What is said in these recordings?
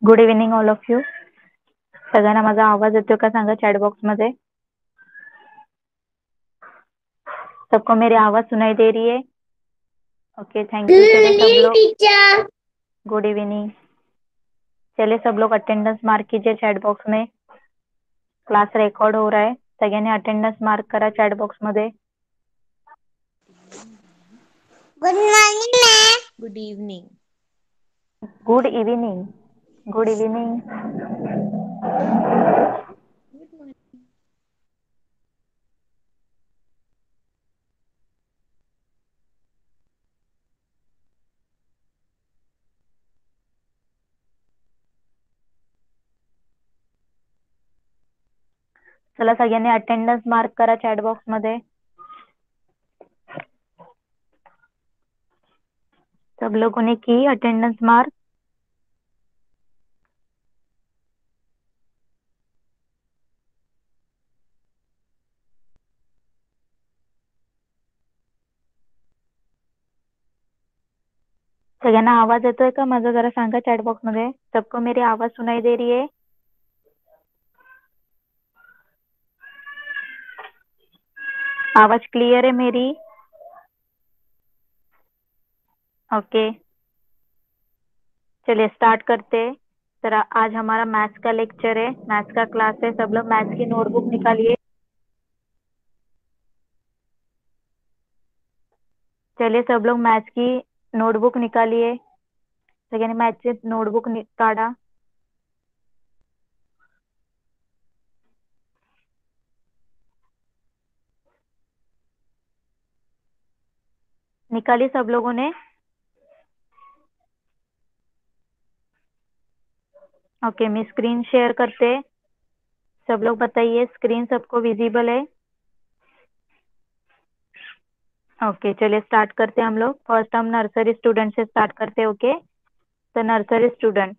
Good evening all of you. सगळ्यांना माझा आवाज येतोय का सांगा चॅटबॉक्स मध्ये. सबको मेरी आवाज सुनाई दे रही है? Okay, thank you. चलिए सब लोग. टीचर. Good evening. चलिए सब लोग अटेंडेंस मार्क कीजिए चैट बॉक्स में. क्लास रेकॉर्ड हो रहा है. सगळ्यांनी अटेंडन्स मार्क करा चॅट बॉक्स मध्ये. Good morning ma'am. Good evening. Good evening. Good evening. Good morning. चला सगळ्यांनी अटेंडन्स मार्क करा चॅट बॉक्स मध्ये. सब लोगों ने की अटेंडेंस मार्क? सगळ्यांना आवाज येतोय का माझा जरा सांगा चॅट बॉक्स मध्ये. सबको मेरी आवाज सुनाई दे रही है? आवाज क्लियर है मेरी? ओके, चलिए स्टार्ट करते हैं. सर आज हमारा मैथ्स का लेक्चर है, मैथ्स का क्लास है. सब लोग मैथ्स की नोटबुक निकालिए. चलिए सब लोग मैथ्स की नोटबुक निकालिए. सगळ्यांनी मॅथ्सची नोटबुक काढा. निकाली सब लोगों ने? ओके, मैं स्क्रीन शेयर करते. सब लोग बताइए स्क्रीन सबको विजिबल है? ओके, चलिए स्टार्ट करते हैं हम लोग. फर्स्ट हम नर्सरी स्टूडेंट से स्टार्ट करते. ओके, तर नर्सरी स्टूडेंट.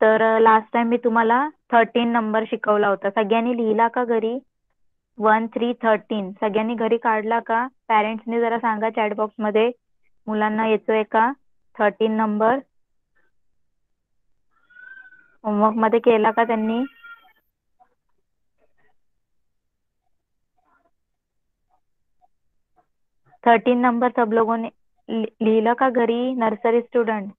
तर लास्ट टाइम मी तुम्हाला 13 नंबर शिकवला होता. सगळ्यांनी लिहिला का घरी? 1, 3, 13 सगळ्यांनी घरी काढला का? पॅरेंट्सनी जरा सांगा चॅट बॉक्स मध्ये मुलांना येतोय का 13 नंबर? होमवर्क मध्ये केला का त्यांनी? थर्टीन नंबर सब लोगों ने लिहिलं का घरी नर्सरी स्टूडेंट?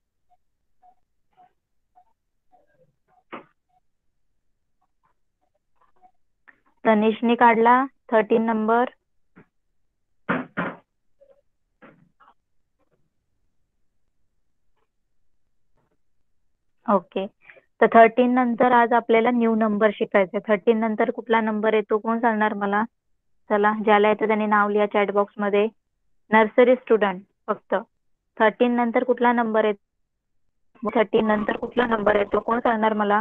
तनिषनी काढला 13 नंबर? ओके, तर 13 नंतर आज आपल्याला न्यू नंबर शिकायचा. 13 नंतर कुठला नंबर येतो कोण सांगणार मला? चला, ज्याला येतं त्यांनी नाव लिहा चॅट बॉक्स मध्ये. नर्सरी स्टुडंट फक्त. 13 नंतर कुठला नंबर येतो? 13 नंतर कुठला नंबर येतो कोण सांगणार मला?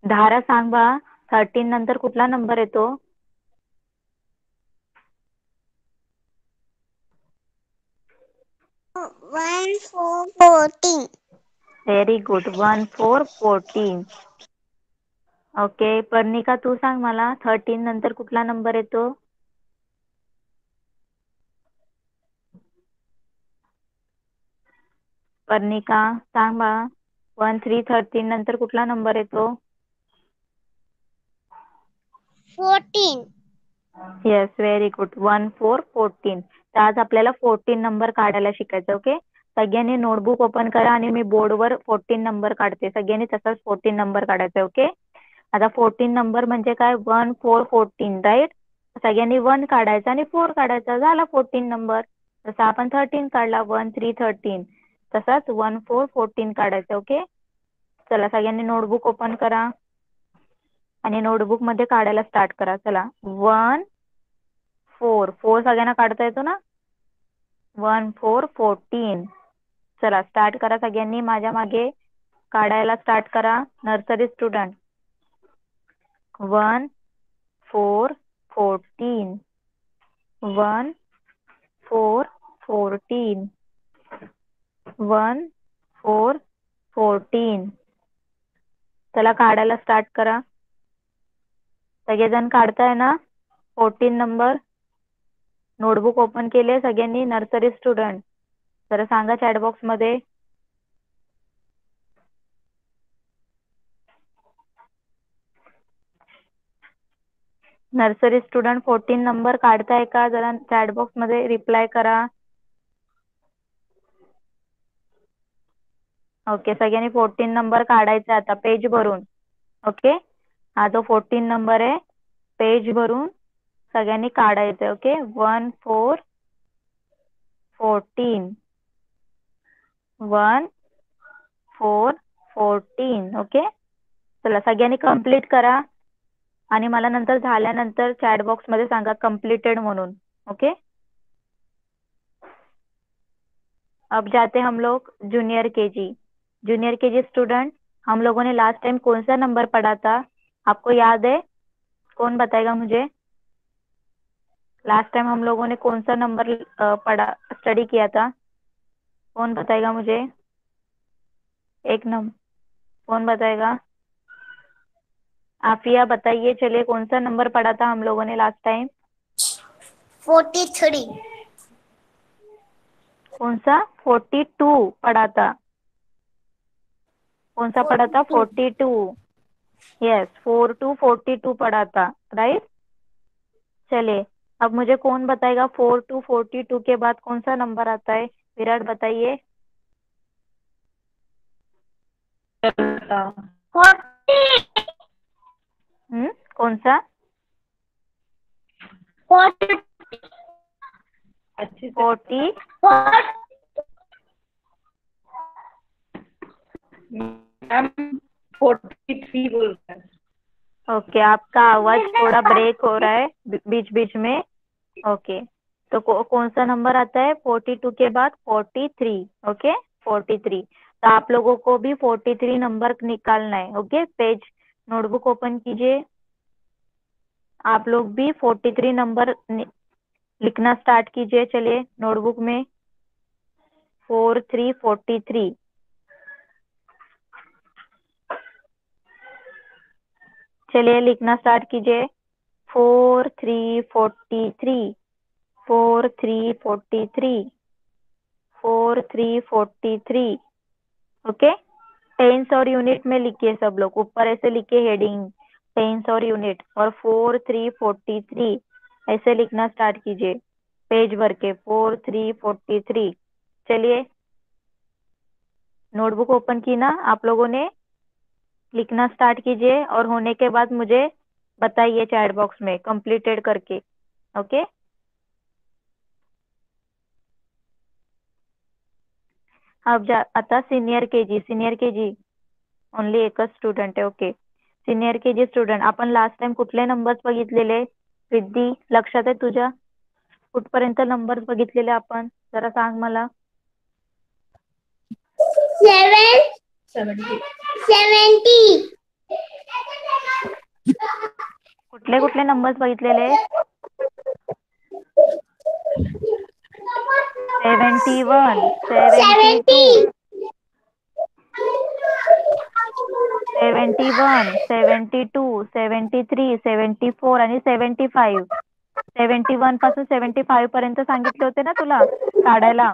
धारा सांग बा. 13 नंतर कुठला नंबर येतो? 1, 4, 14. Very good. 1, 4, 14. ओके, पर्णिका तू सांग मला 13 नंतर कुठला नंबर येतो? पर्णिका सांग बा. 1, 3, 13 नंतर कुठला नंबर येतो? 14. Yes, very good. 1, 4, 14. तर आज आपल्याला 14 नंबर काढायला शिकायचं. ओके, सगळ्यांनी नोटबुक ओपन करा आणि मी बोर्डवर 14 नंबर काढते. सगळ्यांनी तसाच 14 नंबर काढायचा. ओके, आता 14 नंबर म्हणजे काय? 1, 4, 14 राईट. सगळ्यांनी 1 काढायचा आणि 4 काढायचा, झाला 14 नंबर. तसा आपण 13 काढला 1, 3, 13. तसाच 1, 4, 14 काढायचं. ओके, चला सगळ्यांनी नोटबुक ओपन करा आणि नोटबुक मध्ये काढायला स्टार्ट करा. चला, 1, 4. 4 सगळ्यांना काढता येतो ना? 1, 4, 14. चला स्टार्ट करा सगळ्यांनी माझ्या मागे काढायला स्टार्ट करा. Nursery student. 1, 4, 14. 1, 4, 14. 1, 4, 14. चला काढायला स्टार्ट करा. सगळेजण काढताय ना 14 नंबर? नोटबुक ओपन केले सगळ्यांनी? नर्सरी स्टुडंट जरा सांगा चॅट बॉक्स मध्ये. नर्सरी स्टुडंट 14 नंबर काढताय का? जरा चॅट बॉक्स मध्ये रिप्लाय करा. ओके, सगळ्यांनी 14 नंबर काढायचा आता पेज भरून. ओके, हा जो 14 नंबर आहे पेज भरून सगळ्यांनी काढायचं. ओके, 1 4 14 1 4 14. ओके, चला सगळ्यांनी कंप्लीट करा आणि मला नंतर झाल्यानंतर चॅट बॉक्स मध्ये सांगा कंप्लीटेड म्हणून. ओके, अब जाते हम लोग junior KG. Junior KG student, हम लोगों ने लास्ट टाइम कौन सा नंबर पढ़ा था? आपको याद है? कौन बताएगा मुझे? लास्ट टाइम हम लोगों ने कौन सा नंबर पढ़ा स्टडी किया था? कौन बताएगा मुझे? एक नंबर कौन बताएगा? आफिया बताइए, चलिए कौन सा नंबर पढ़ा था हम लोगों ने लास्ट टाइम? 43. कौन सा? 42 पढ़ा था. कौन सा पढ़ा था? 42. यस, 4 to 42 पढ़ा था, राइट. चलिए, अब मुझे कौन बताएगा 4 to 42 के बाद कौन सा नंबर आता है? विराट बताइए. 40. कौन सा? 40. 40. मैम 43 बोल रहा है. ओके, आपका आवाज थोड़ा ब्रेक हो रहा है बीच बीच में. ओके, तो कौन सा नंबर आता है 42 के बाद? 43. ओके, 43. तो आप लोगों को भी 43 नंबर निकालना है. ओके, पेज नोटबुक ओपन कीजिए. आप लोग भी 43 नंबर लिखना स्टार्ट कीजिए. चलिए नोटबुक में 4343. चलिए लिखना स्टार्ट कीजिए. 4343 4343 4343. ओके, टेंस और यूनिट में लिखिए सब लोग. ऊपर ऐसे लिखिए हेडिंग टेंस और यूनिट, और 4343 ऐसे लिखना स्टार्ट कीजिए पेज भर के. 4343. चलिए नोटबुक ओपन की ना आप लोगों ने? लिखना स्टार्ट कीजिए और होने के बाद मुझे बताइए चैट बॉक्स में कंप्लीटेड करके. ओके, अब आता सिनियर केजी ओनली एकच स्टुडंट आहे. ओके, सिनियर केजी स्टुडंट, आपण लास्ट टाइम कुठले नंबर्स बघितलेले? रिद्धी, लक्षात आहे तुझ्या? कुठपर्यंत नंबर्स बघितलेले आपण? जरा सांग मला. 70. कुठले कुठले नंबर्स बघितलेले? 71 72 71 72 73 74 आणि 75. 71 पासून 75 पर्यंत सांगितले होते ना तुला काढायला?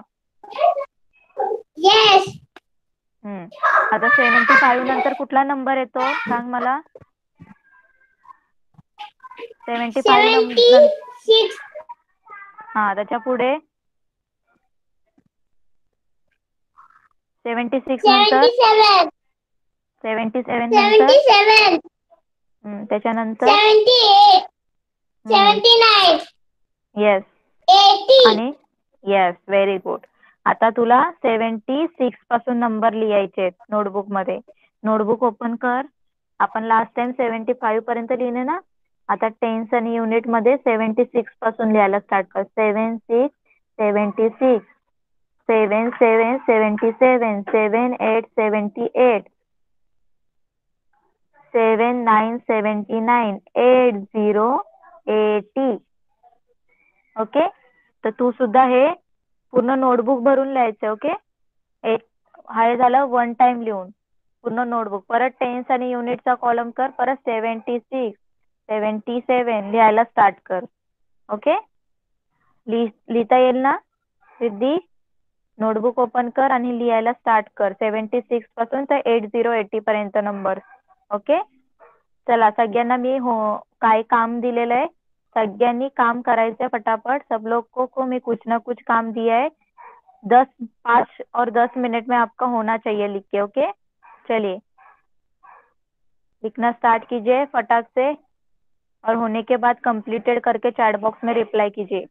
Yes. आता 75 नंतर कुठला नंबर येतो सांग मला? 75 नंतर 76. हा, त्याच्या पुढे 76 नंतर 77. 77 नंतर 77. त्याच्यानंतर 78. 79. येस 80. आणि येस, व्हेरी गुड. आता तुला 76 पासून नंबर लिहायचे नोटबुक मध्ये. नोटबुक ओपन कर. आपण लास्ट टाइम 75 पर्यंत लिहिले ना, आता टेन्स आणि युनिट मध्ये 76 पासून लिहायला स्टार्ट कर. 7 6 76 7 7 77 7 8 78 7 9 79 8 0 80. ओके, तर तू सुद्धा हे पूर्ण नोटबुक भरून लिहायचं. ओके, एक हे झालं वन टाइम लिहून पूर्ण नोटबुक. परत टेन्स आणि युनिटचा कॉलम कर. परत 76 77 लिहायला स्टार्ट कर. ओके, लिहिता येईल ना सिद्धी? नोटबुक ओपन कर आणि लिहायला स्टार्ट कर 76 पासून तर 80 80 पर्यंत नंबर. ओके, चला सगळ्यांना मी काय काम दिलेलं आहे, सगळ्यांनी काम करायचंय फटाफट। सब लोग को मैं कुछ ना कुछ काम दिया है, 5 और 10 मिनट में आपका होना चाहिए लिख के। ओके, चलिए लिखना स्टार्ट कीजिए फटाक से, और होने के बाद कंप्लीटेड करके चैट बॉक्स में रिप्लाई कीजिए।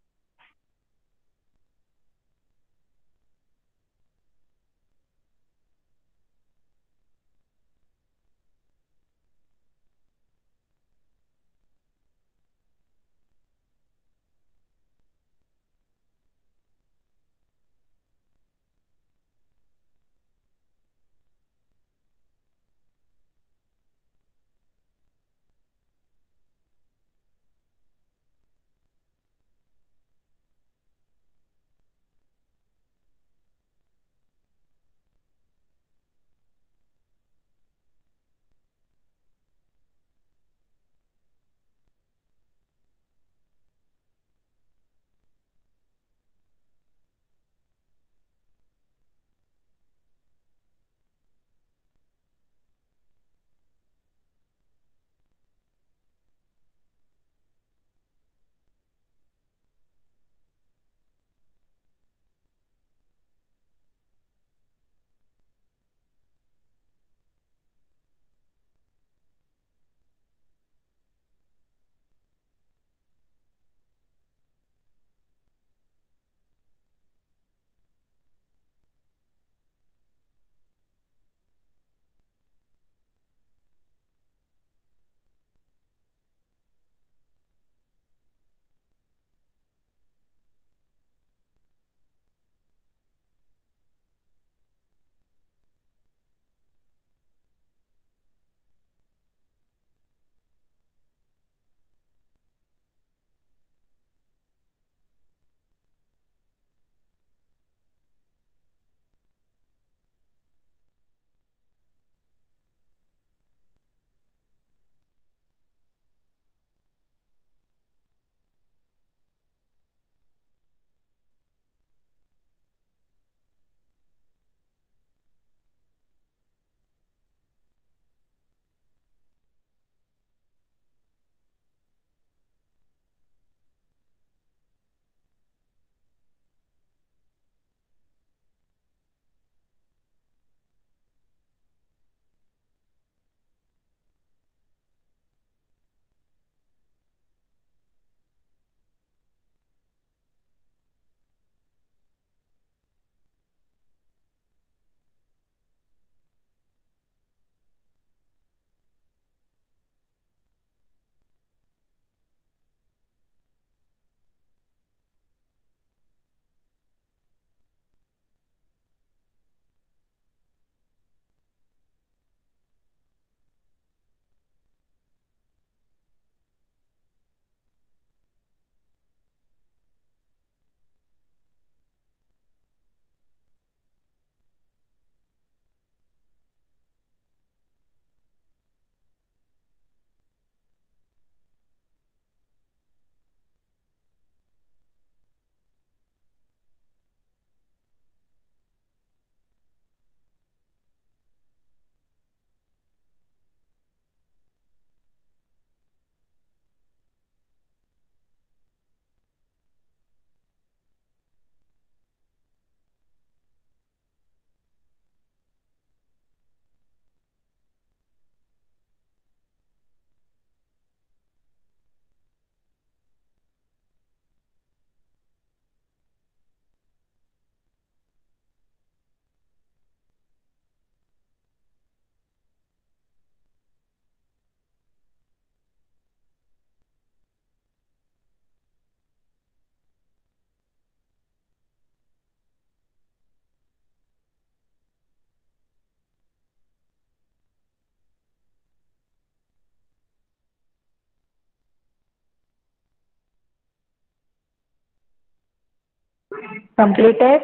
कंप्लीटेड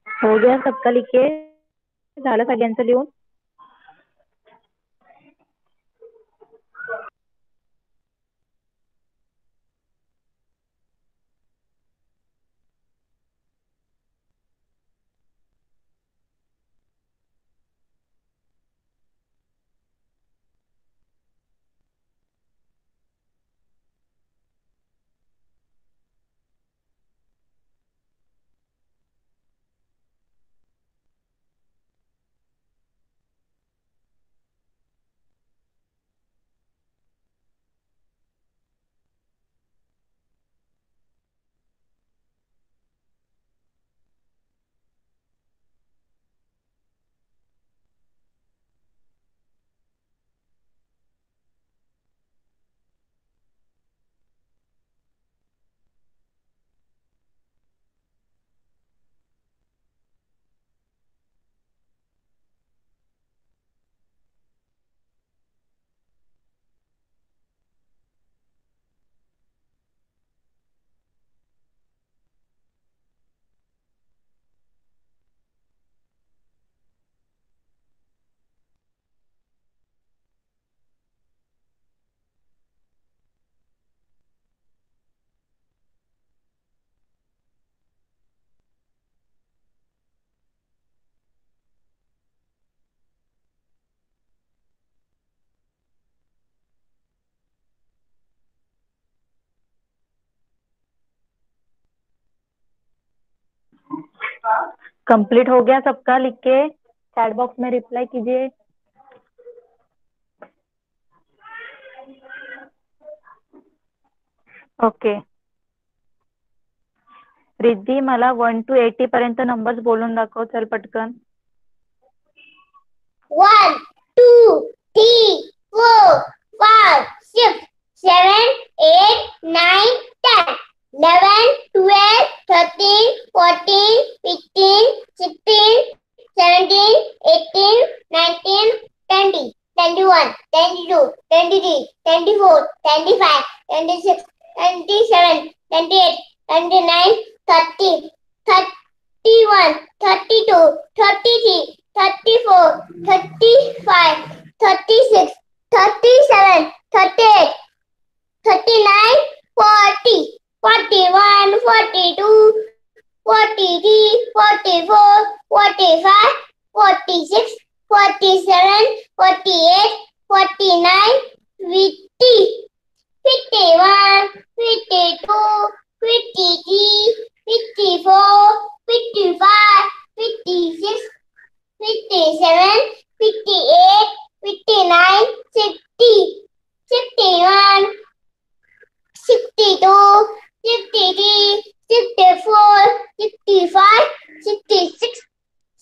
हो गया सबका, लिखिए झालं सगळ्यांचं लिहून। कंप्लीट हो गया सबका? लिख के चैट बॉक्स में रिप्लाई कीजिए। ओके रिद्धी, मला 1 to 80 पर्यंत नंबर्स बोलून दाखव, चल पटकन। 1, 2, 3, 4, 5, 6, 7, 8, 9, 10, 11, 12, 13, 14, 15, 16, 17, 18, 19, 20, 21, 22, 23, 24, 25, 26, 27, 28, 29, 30, 31, 32, 33, 34, 35, 36, 37, 38, 39, 40, 41, 42, 43, 44, 45, 46, 47, 48, 49, 50, 51, 52, 53, 54, 55, 56, 57, 58, 59, 60, 61, 62, 63, 64, 65, 66,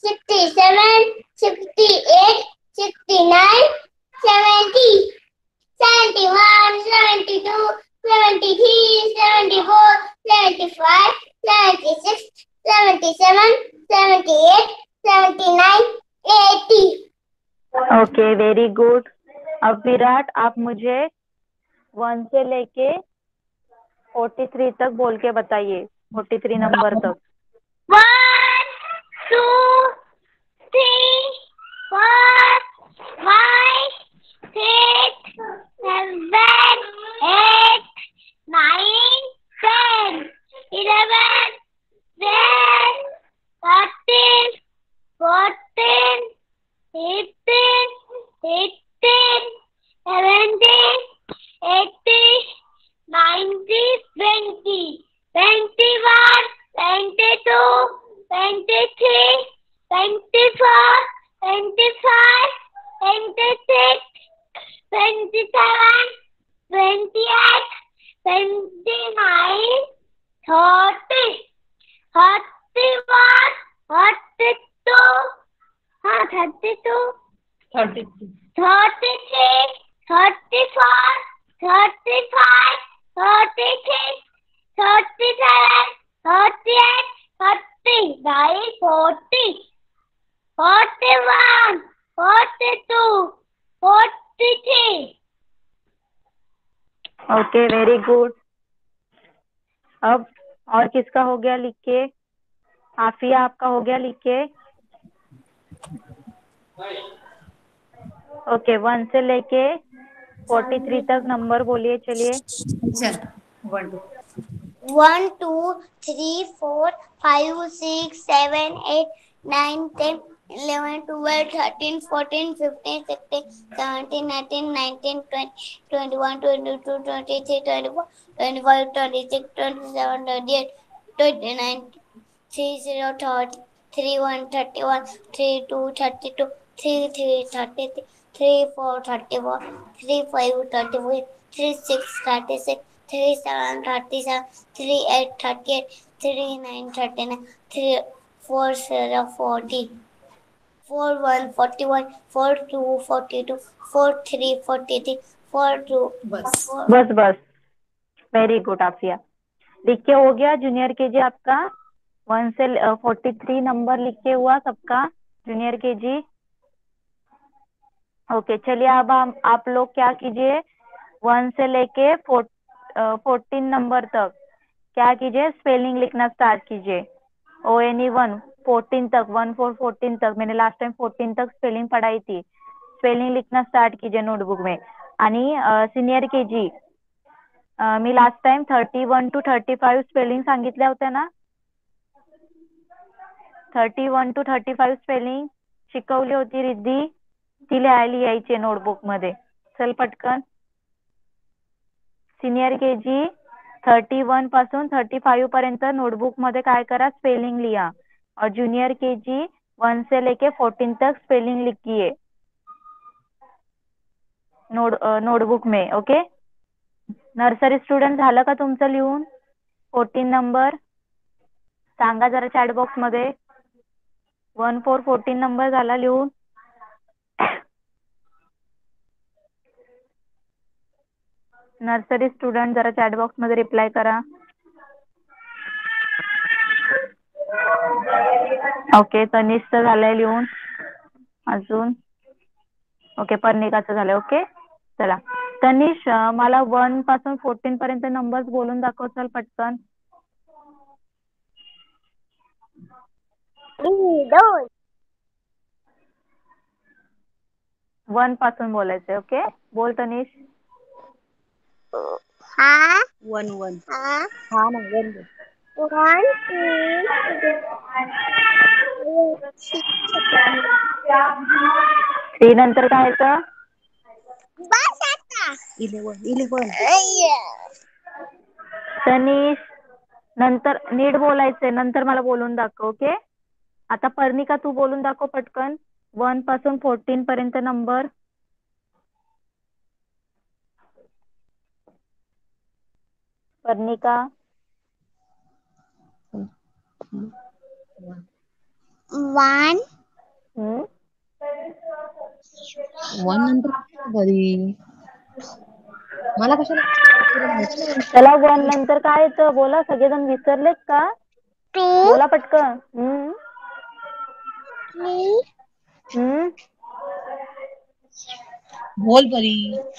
67, 68, 69, 70, 71, 72, 73, 74, 75, 76, 77, 78, 79, 80. Okay very good. अब विराट, आप मुझे 1 से लेके 43 तक बोल के बताइए, 43 नंबर तक। 1, 2, 3, 4, 5, 6, 7, 8, 9, 10, 11, 12, 13, 14, 15, 16, 17, 18, 19, 20, 21, 22, 23, 24, 25, 26, 27, 28, 29, 30, 31, 32, 32, 33. 33, 34, 35, 36, 37, 38, 39, 40, 41, 42, 43. Okay very good. अब और किसका हो गया लिख के? आफिया, आपका हो गया लिख के? ओके 1 से लेके 43 तक नंबर बोलिए, चलिए। चल 1, 2. 1, 2, 3, 4, 5, 6, 7, 8, 9, 10, 11, 12, 13, 14, 15, 16, 17, 18, 19, 20, 21, 22, 23, 24, 25, 26, 27, 28, 29, 30, 30, 31, 31, 32, 32, 33, 33, 34, 34, 35, 35, 36, 36, 37, 37, 38, 38, 39, 39, 40, 40, 41, 41, 42, 42, 43, 43, 42. बस. बस बस, वेरी गुड आफिया। लिख के हो गया जूनियर केजी आपका? 1 से 43 नंबर लिख के हुआ सबका जूनियर केजी? ओके चलिए, अब आप लोग क्या कीजिए, 1 से लेके 14 नंबर तक क्या कीजिए, स्पेलिंग लिखना स्टार्ट कीजिए। ONE1 14 तक, 1 4 14 तक, मैंने लास्ट टाइम 14 तक स्पेलिंग पढ़ाई थी। स्पेलिंग लिखना स्टार्ट कीजिए नोटबुक में। आणि senior KG me last time 31 to 35 spelling सांगितल्या होत्या ना? 31 to 35 स्पेलिंग शिकवली होती रिद्धी, ती लिहायला यायची नोटबुक मध्ये। चल पटकन। सिनियर केजी 31 पासून 35 पर्यंत नोटबुक मध्ये काय करा, स्पेलिंग लिहा। और जूनियर केजी 1 से लेके 14 तक स्पेलिंग लिखिए नोटबुक में. ओके. नर्सरी स्टुडंट झालं का तुमचं लिहून 14 नंबर? सांगा जरा चॅट बॉक्स मध्ये. 1 4 14 नंबर झाला लिहून? नर्सरी स्टुडंट जरा चॅट बॉक्स मध्ये रिप्लाय करा. ओके. तनिषचं झालंय लिहून. अजून ओके. पर्णिकाचं झालंय. ओके. चला तनिष मला 1 पासून 14 पर्यंत नंबर्स बोलून दाखव चल पटकन. 1 पासून बोलायचंय. ओके. बोल तनिष. हा 1 1. हा हा ना 1 1. 1 2 3 नंतर काय येतं? बस आता 11 11. तनिष नंतर नीट बोलायचंय. नंतर मला बोलून दाखव. ओके. आता पर्णिका तू बोलून दाखव पटकन 1 पासून 14 पर्यंत नंबर. पर्णिका. 1 हम्म. 1 नंतर काय बरी मला कशाला माहिती नाही. त्याला 1 नंतर काय येतं बोला. सगळेजण विसरलेत का? 2 बोला पटकन. 3 हम्म. बोल बरी.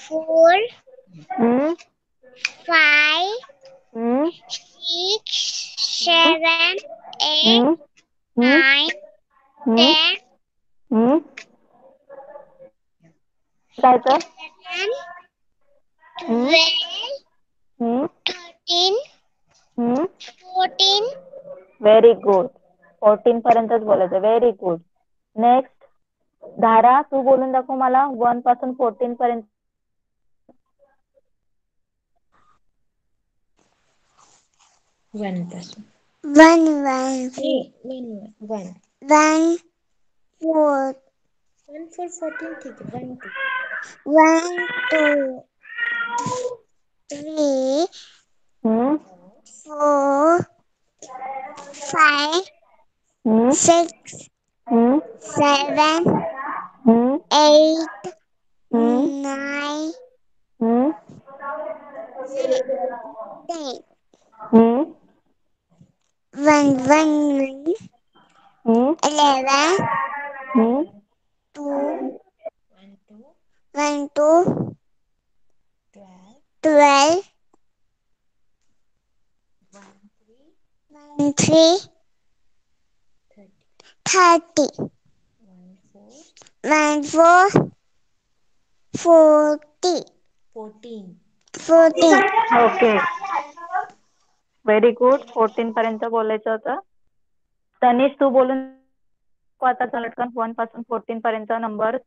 4 हम्म. 5 हम्म. 6 7 8 हम्म. हम्म. 9 हम्म. 10 हम्म. काय तर? 11 हम्म. 12 हम्म. 13 हम्म. 14 व्हेरी गुड. 14 पर्यंतच बोलायचं. Very good. नेक्स्ट धारा तू बोलून दाखव मला 1 पासून 14 पर्यंत. 1 पासून 1 1 1 1 1 4 1 4 14 ठीक आहे. 1 2 1 2 3 हम्म. 4 5 हम्म. 6 हम्म. 7 हम्म. 8 हम्म. 9 हम्म. 10 हम्म. 1 1 हम्म. 11 हम्म. 2 1 2 1 2 12 12 1 3 1 3 30 30 1 4 1 4 40 14 14 ओके. Very good. 14 पर्यंत बोलायचं होतं. तनिष तू बोलून आता चलटकन 1 पासून 14 पर्यंत नंबर.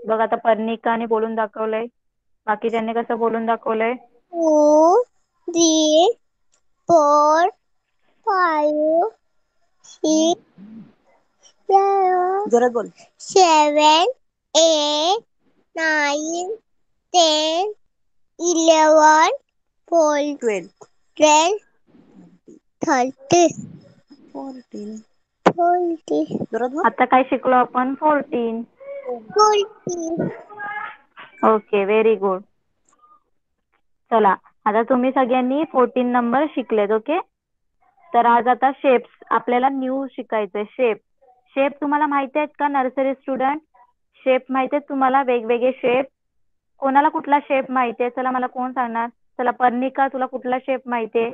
बघ आता पर्णिकाने बोलून दाखवलंय. बाकीच्यांनी कसं बोलून दाखवलंय? 2 3 4 5 6 जोरात बोल. 7 8 9 10 11 12 12 13 14 14 जोरात बोल. आता काय शिकलो आपण? 14. 14 ओके. Very good. चला आता तुम्ही सगळ्यांनी 14 नंबर शिकलेत. ओके. तर आज आता शेप्स आपल्याला न्यू शिकायचंय. शेप तुम्हाला माहिती आहेत का नर्सरी स्टुडंट? शेप माहिती आहेत तुम्हाला? वेगवेगळे शेप. कोणाला कुठला शेप माहिती आहे? चला मला कोण सांगणार? चला पर्णिका तुला कुठला शेप माहिती आहे?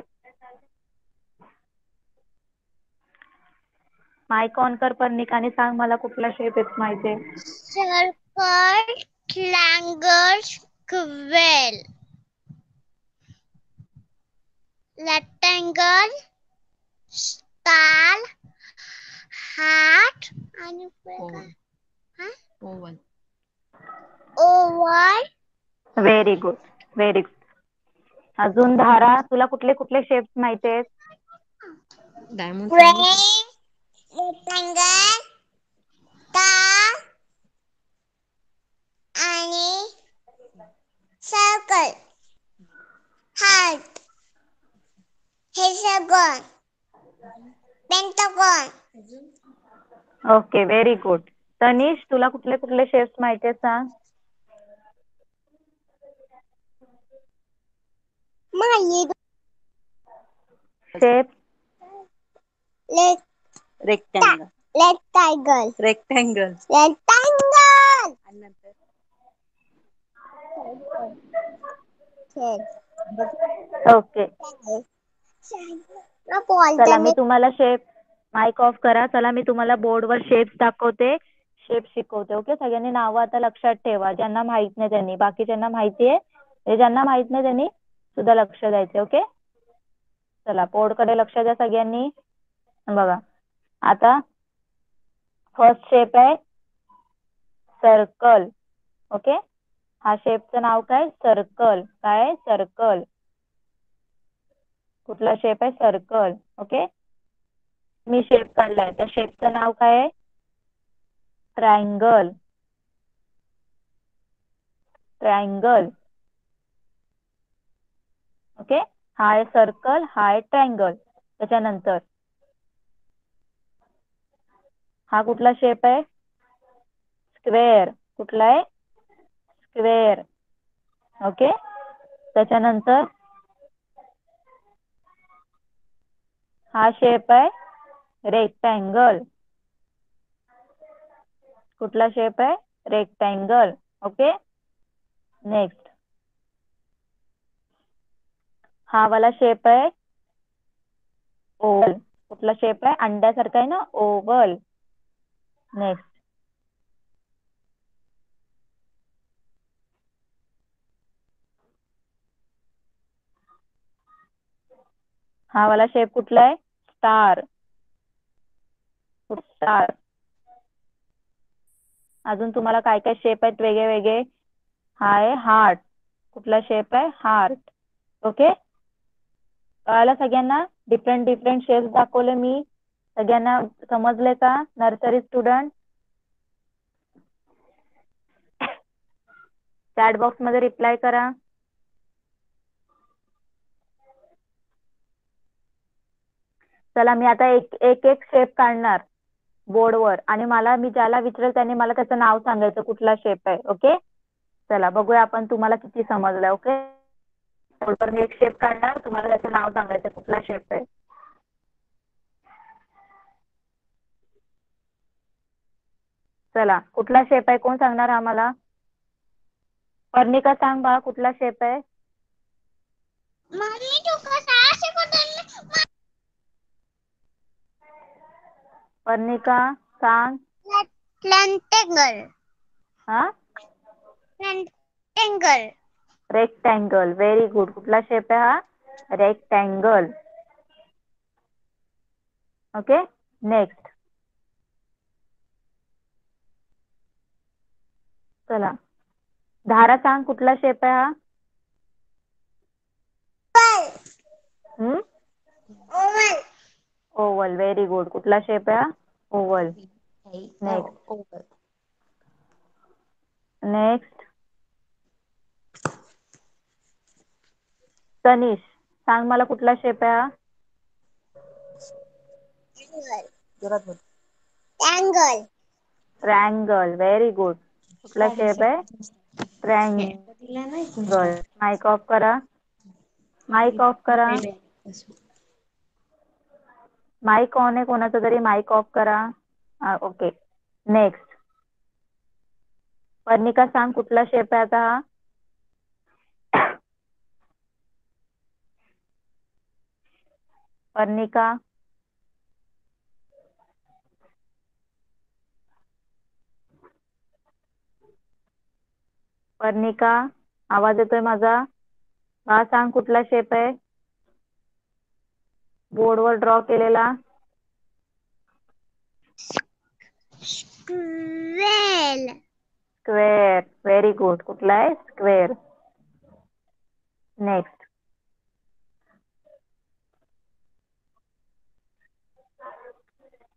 माईक ऑन कर पर्णिका आणि सांग मला कुठला शेप आहे माहिती आहे? circle triangle square rectangle star heart आणि oval oval very good. Very good. अजून धारा तुला कुठले कुठले शेप्स माहिती आहेत? डायमंड square rectangle, star आणि circle, heart, hexagon, pentagon. Okay, very good. Tanish, तुला कुठले कुठले शेप्स माहिती आहेत सांग? Shape Rectangle. Rectangle. Rectangle. Rectangle. आणि नंतर ओके. चला मी तुम्हाला शेप, माइक ऑफ करा. चला मी तुम्हाला बोर्डवर शेप्स दाखवते, शेप शिकवते. ओके, सगळ्यांनी नावं आता लक्षात ठेवा. ज्यांना माहित नाही त्यांनी, बाकीच्यांना माहिती आहे, ज्यांना माहित नाही त्यांनी सुद्धा लक्ष द्यायचे. ओके, चला बोर्डकडे लक्ष द्या सगळ्यांनी. बघा आता फर्स्ट शेप आहे सर्कल. ओके, हा शेपचं नाव काय? सर्कल. काय? सर्कल. कुठला शेप आहे? सर्कल. ओके, मी शेप काढलाय, त्या शेपचं नाव काय आहे? ट्रायंगल. ट्रायंगल. ओके, हा आहे सर्कल, हा आहे ट्रायंगल. त्याच्यानंतर हा कुठला शेप आहे? स्क्वेअर. कुठला आहे? स्क्वेअर. ओके, त्याच्यानंतर हा शेप आहे रेक्टँगल. कुठला शेप आहे? रेक्टँगल. ओके, नेक्स्ट हा वाला शेप आहे ओवल. कुठला शेप आहे? अंड्यासारखा आहे ना, ओवल. नेक्स्ट हा वाला शेप कुठला आहे? स्टार. स्टार. अजून तुम्हाला काय काय शेप आहेत वेगळे वेगळे? हा आहे हार्ट. कुठला शेप आहे? हार्ट. ओके, कळालं सगळ्यांना? डिफरंट डिफरंट शेप्स दाखवले मी. सगळ्यांना समजले का? नर्सरी स्टुडंट, चॅट बॉक्स मध्ये रिप्लाय करा. चला मी आता एक एक एक शेप काढणार बोर्डवर आणि मी ज्याला विचारेल त्यांनी मला त्याचं नाव सांगायचं कुठला शेप आहे. ओके, चला बघूया आपण तुम्हाला किती समजलं. ओके, बोर्डवर मी एक शेप काढणार, तुम्हाला त्याचं नाव सांगायचं कुठला शेप आहे. चला कुठला शेप आहे कोण सांगणार आम्हाला? पर्णिका सांग बा, कुठला शेप आहे? मम्मी तू कसा शिकवते? पर्णिका सांग. Rectangle. हा, Rectangle. रेक्टँगल. Very good. कुठला शेप आहे हा? रेक्टँगल. ओके, नेक्स्ट चला धारा सांग, कुठला शेप आहे हा? हम्म, Oval. ओवल. Very good. कुठला शेप आहे हा? Oval. Next oval. Next Tanish सांग मला कुठला शेप आहे हा? जोरात बोल. Triangle. ट्रायंगल. Very good. कुठला शेप आहे? दिला नाही ट्रायंगल. माइक ऑफ करा. माइक ऑफ करा. माइक ऑन आहे कोणाचा तरी, माइक ऑफ करा. ओके, नेक्स्ट पर्णिका सांग कुठला शेप आहे आता हा? पर्णिका पर्णिका आवाज येतोय माझा? हा सांग कुठला शेप आहे बोर्डवर ड्रॉ केलेला? Square. स्क्वेअर. Very good. कुठला आहे? स्क्वेअर. नेक्स्ट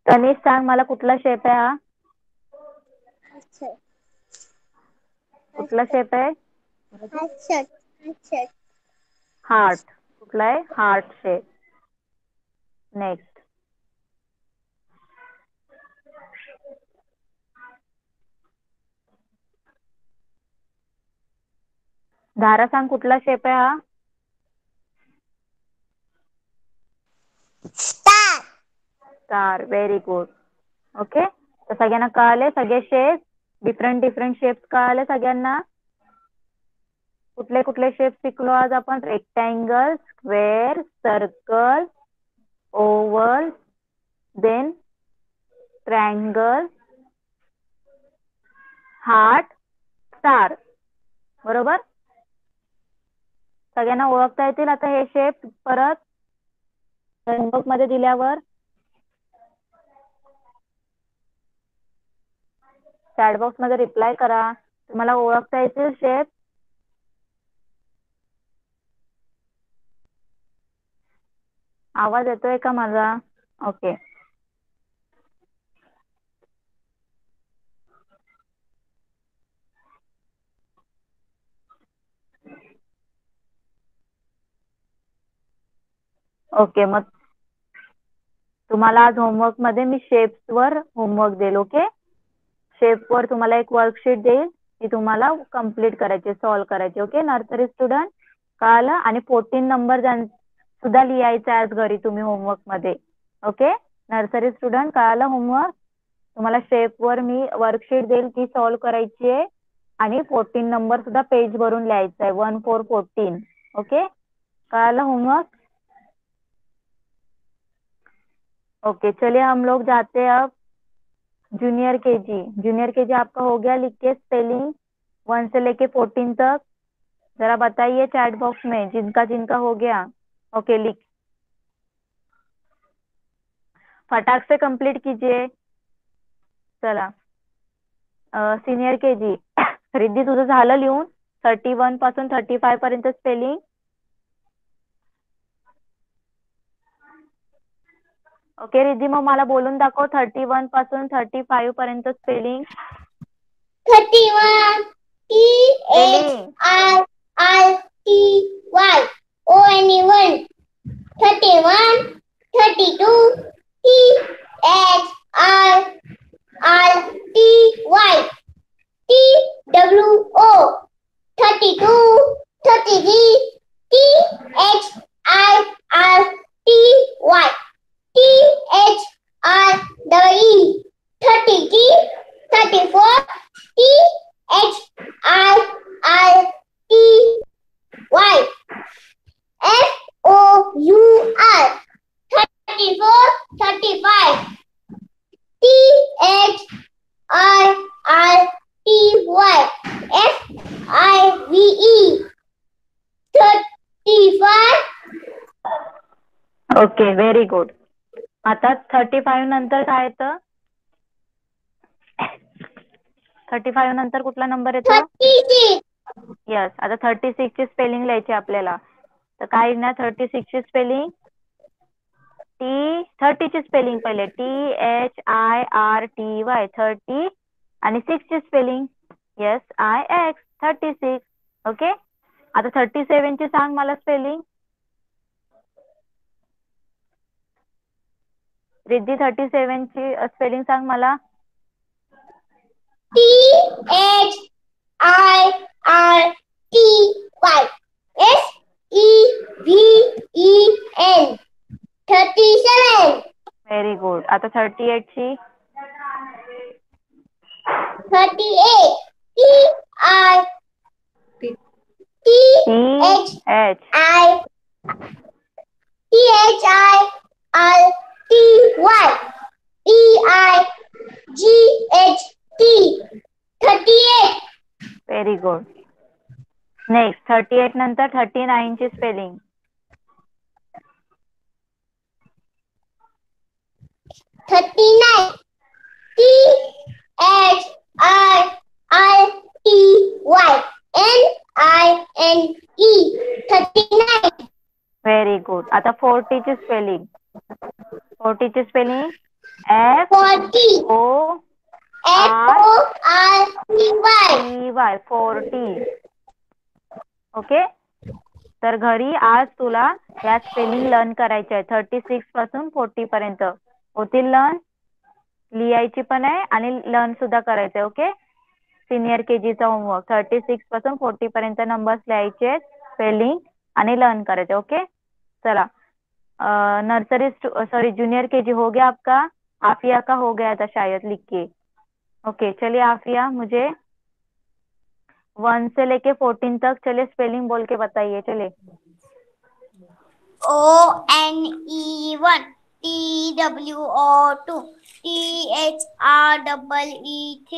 तनिष सांग मला कुठला शेप आहे हा? कुठला शेप आहे? हार्ट. कुठला आहे? Heart shape. नेक्स्ट. धारा सांग कुठला शेप आहे हा? स्टार. Very good. ओके, तर सगळ्यांना कळाले सगळे शेप? डिफरंट शेप्स कळाले सगळ्यांना? कुठले कुठले शेप शिकलो आज आपण? Rectangle, square, circle, oval, then triangle, heart, star. बरोबर? सगळ्यांना ओळखता येतील आता हे शेप परत होमवर्क मध्ये दिल्यावर? चॅट बॉक्स मध्ये रिप्लाय करा. तुम्हाला ओळखता येतील शेप? आवाज येतोय का माझा? ओके. ओके, मग तुम्हाला आज होमवर्क मध्ये मी शेप्स वर होमवर्क देईल. ओके, शेप वर तुम्हाला एक वर्कशीट देईल, ती तुम्हाला कम्प्लीट करायची, सॉल्व्ह करायची. ओके नर्सरी स्टुडंट, कळालं? आणि 14 नंबर सुद्धा लिहायचा आज घरी तुम्ही होमवर्क मध्ये. ओके नर्सरी स्टुडंट, कळालं होमवर्क? तुम्हाला शेप वर मी वर्कशीट देईल, ती सॉल्व्ह करायची आहे आणि 14 नंबर सुद्धा पेज भरून लिहायचा आहे. 1 4 14. ओके, कळालं होमवर्क? ओके, चलिए हम लोग जाते हैं अब जूनियर केजी. जूनियर केजी आपका हो गया लिख के स्पेलिंग 1 से लेके 14 तक? जरा बताइए चैट बॉक्स में जिनका जिनका हो गया. ओके, लिख फटाक से कंप्लीट कीजिए. चला सिनियर केजी. रिद्धी तुझं झालं लिहून 31 पासून 35 पर्यंत स्पेलिंग? ओके रिद्धी, मग मला बोलून दाखव 31 पासून 35 पर्यंत spelling. 31 THIRTY ONE 31 32 THIRTY TWO 32 33 THIRTY THREE 33 34 THIRTY FOUR 34 35 THRRTY FIVE 35. Okay very good. आता 35 नंतर काय येतं? 35 नंतर कुठला नंबर येतो? 36. यस, आता 36 ची स्पेलिंग लिहायची आपल्याला. तर काय ना 36 ची स्पेलिंग? 30 ची स्पेलिंग पहिले THIRTY 30 आणि 6 ची स्पेलिंग SIX 36. ओके, आता 37 ची सांग मला स्पेलिंग. रिद्धी 37 ची स्पेलिंग सांग मला. THIRTY 37. Very good. आता 38 ची? 38 THIRTY 38. Very good. नेक्स्ट 38 नंतर 39 ची स्पेलिंग. 39 THIRTYNINE 39. Very good. आता 40 ची स्पेलिंग. 40 ची spelling F 40. O R FORTY. T Y 40. Okay. तर घरी आज तुला या स्पेलिंग लर्न करायच्या आहे 36 पासून 40 पर्यंत. होतील लर्न? लिहायची पण आहे आणि लर्न सुद्धा करायचंय. ओके. सिनियर केजीचा होमवर्क 36 पासून 40 पर्यंत नंबर्स लिहायचे, स्पेलिंग आणि लर्न करायचे. ओके. चला. नर्सरी सॉरी जूनियर केजी हो गया आपका? आफिया का हो गया था शायद लिख के. ओके. चलिए आफिया मुझे 1 से लेके 14 तक चलिए स्पेलिंग बोल के बताइए. चलिए. ONE1 TWO2 THREE3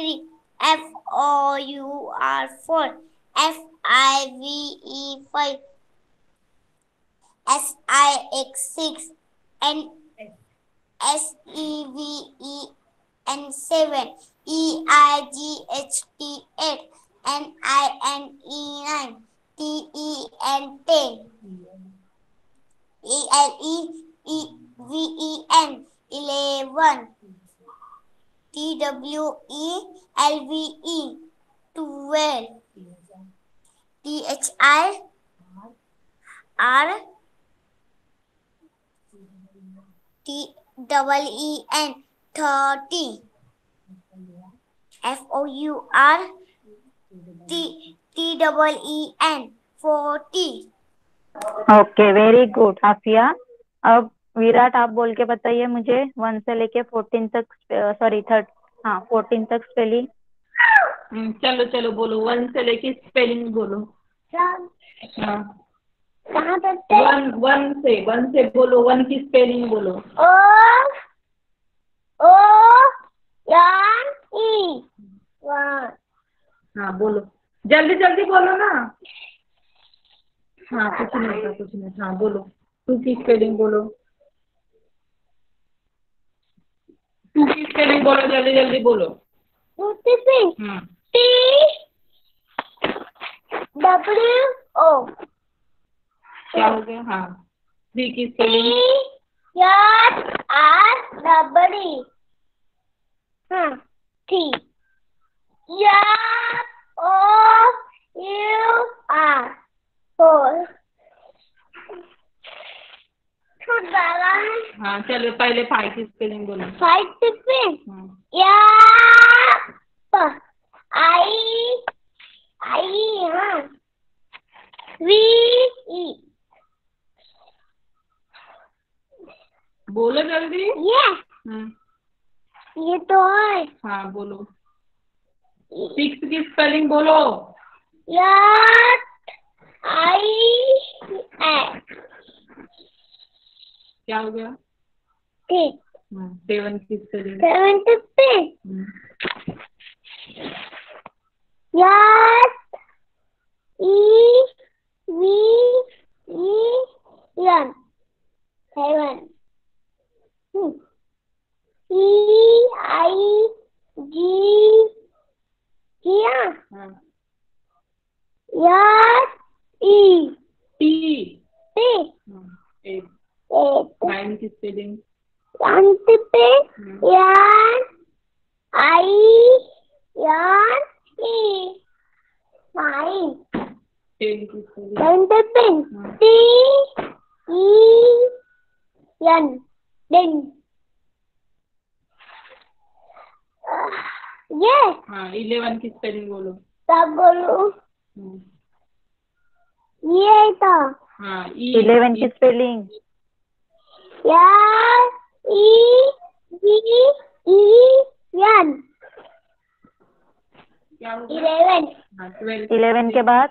FOUR4 FIVE5 SIX6 and SEVEN EIGHT8 NINE9 TEN10 ELEVEN 11 TWELVE 12 THIRTY TEEN 30 FOURTEEN 40. Okay. Very good Afiya. अब विराट आप बोल के बताइए मुझे 1 से लेके 14 तक सॉरी 14 तक स्पेलिंग. चलो चलो बोलो 1 से लेके स्पेलिंग बोलो. हाँ. कहाँ तक? 1 से बोलो. 1 की स्पेलिंग बोलो. OONE 1. हाँ बोलो. जल्दी जल्दी बोलो ना. हाँ कुछ नहीं. हाँ बोलो. 2 की स्पेलिंग बोलो. 2 की स्पेलिंग बोलो. जल्दी जल्दी बोलो. हाँ. TWO क्या हो गया? हाँ. 3 की स्पेलिंग. TRRE. हाँ. T FOUR 4. छूट जाएगा. हाँ चलो पहले 5 की स्पेलिंग बोलो. 5 पे हाँ. हाँ. VE. बोलो जल्दी. हाँ. ये तो है. हाँ बोलो. 6 की स्पेलिंग बोलो. IN. क्या हो गया? ठीक. 7 की स्पेलिंग. 7 पे EVEN 7. EIG. हाँ. E. T. T. 8. 8. 9 की स्पेलिंग. पे NINE 10 की स्पेलिंग. 10 पे TEN दिन. ये हाँ 11 की स्पेलिंग बोलो. सब बोलो. ये था. हाँ 11 की स्पेलिंग. EVEN. क्या हो गया? 11. हाँ 12. 11 के बाद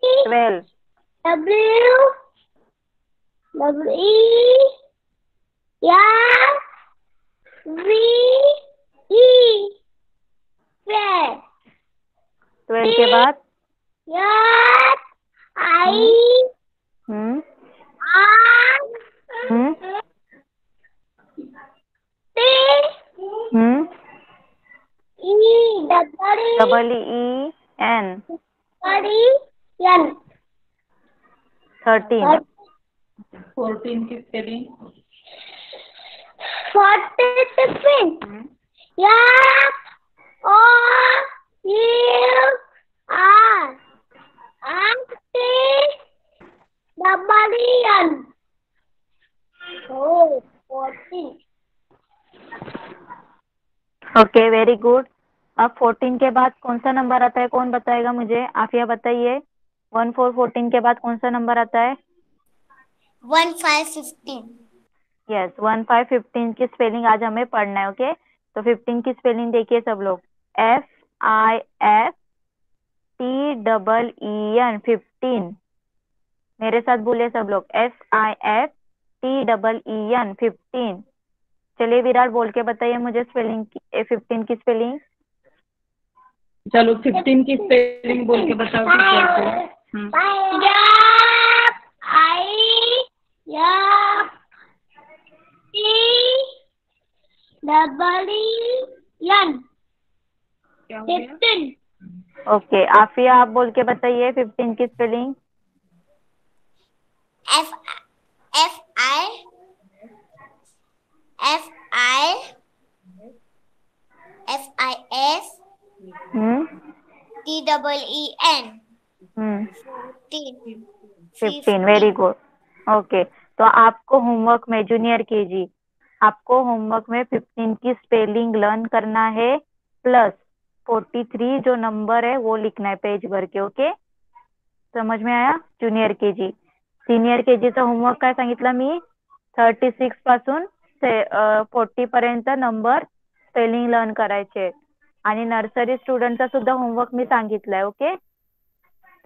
12. WWEVE 12 के बाद हम्म हम्म हम्म EEN 13. 14 की spelling. 47. F O U R T double N. Oh, 14. Okay very good. अब 14 के बाद कौन सा नंबर आता है, कौन बताएगा मुझे? आफिया बताइए। 1 4 14 के बाद कौन सा नंबर आता है? 1 5 15. यस 1 5 15 की स्पेलिंग आज हमें पढ़ना है। ओके तो 15 की स्पेलिंग देखिए सब लोग। FIFTEEN 15। मेरे साथ बोलिए सब लोग FIFTEEN 15। चलिए विराट बोल के बताइए मुझे स्पेलिंग 15 की स्पेलिंग। चलो 15 की स्पेलिंग बोल के बताओ टीचर को। क्या हो गया? 15. ओके आफिया आप बोल के बताइए 15 की spelling. F F I F I F I S T double E N 14. 15 very good. Okay तो आपको होमवर्क में जूनियर केजी आपको होमवर्क में 15 की स्पेलिंग लर्न करना है प्लस 43 जो नंबर है वो लिखना है पेज भर के। ओके समझ में आया? जूनियर केजी सिनियर केजीचा होमवर्क काय सांगितलं मी? 36 पासून 40 पर्यंत नंबर स्पेलिंग लर्न करायचे आणि नर्सरी स्टूडेंटचा सुद्धा होमवर्क मी सांगितलाय। ओके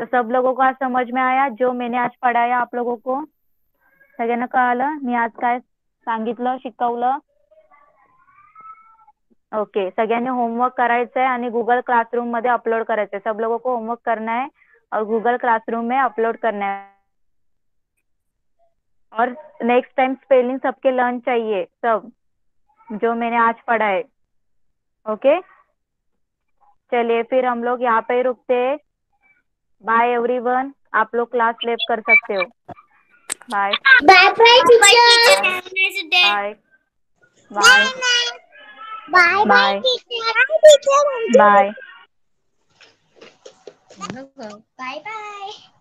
तो सब लोगों को आज समझ में आया जो मैंने आज पढ़ाया आप लोगों को? सगळ्यांना कळालं मी आज काय सांगितलं शिकवलं? ओके सगळ्यांनी होमवर्क करायचं है आणि गूगल क्लासरूम मध्ये अपलोड करायचं है। सब लोगों को होमवर्क करना है और गूगल क्लासरूम में अपलोड करना है और नेक्स्ट टाइम स्पेलिंग सबके लर्न चाहिए सब जो मैंने आज पढ़ा है। ओके चलिए फिर हम लोग यहाँ पे ही रुकते हैं। बाय एवरीवन आप लोग क्लास लेफ्ट कर सकते हो। Bye Bye bye teacher. Have a nice day. Bye bye Bye bye bye teacher. Bye teacher. Bye झालं का? Bye bye.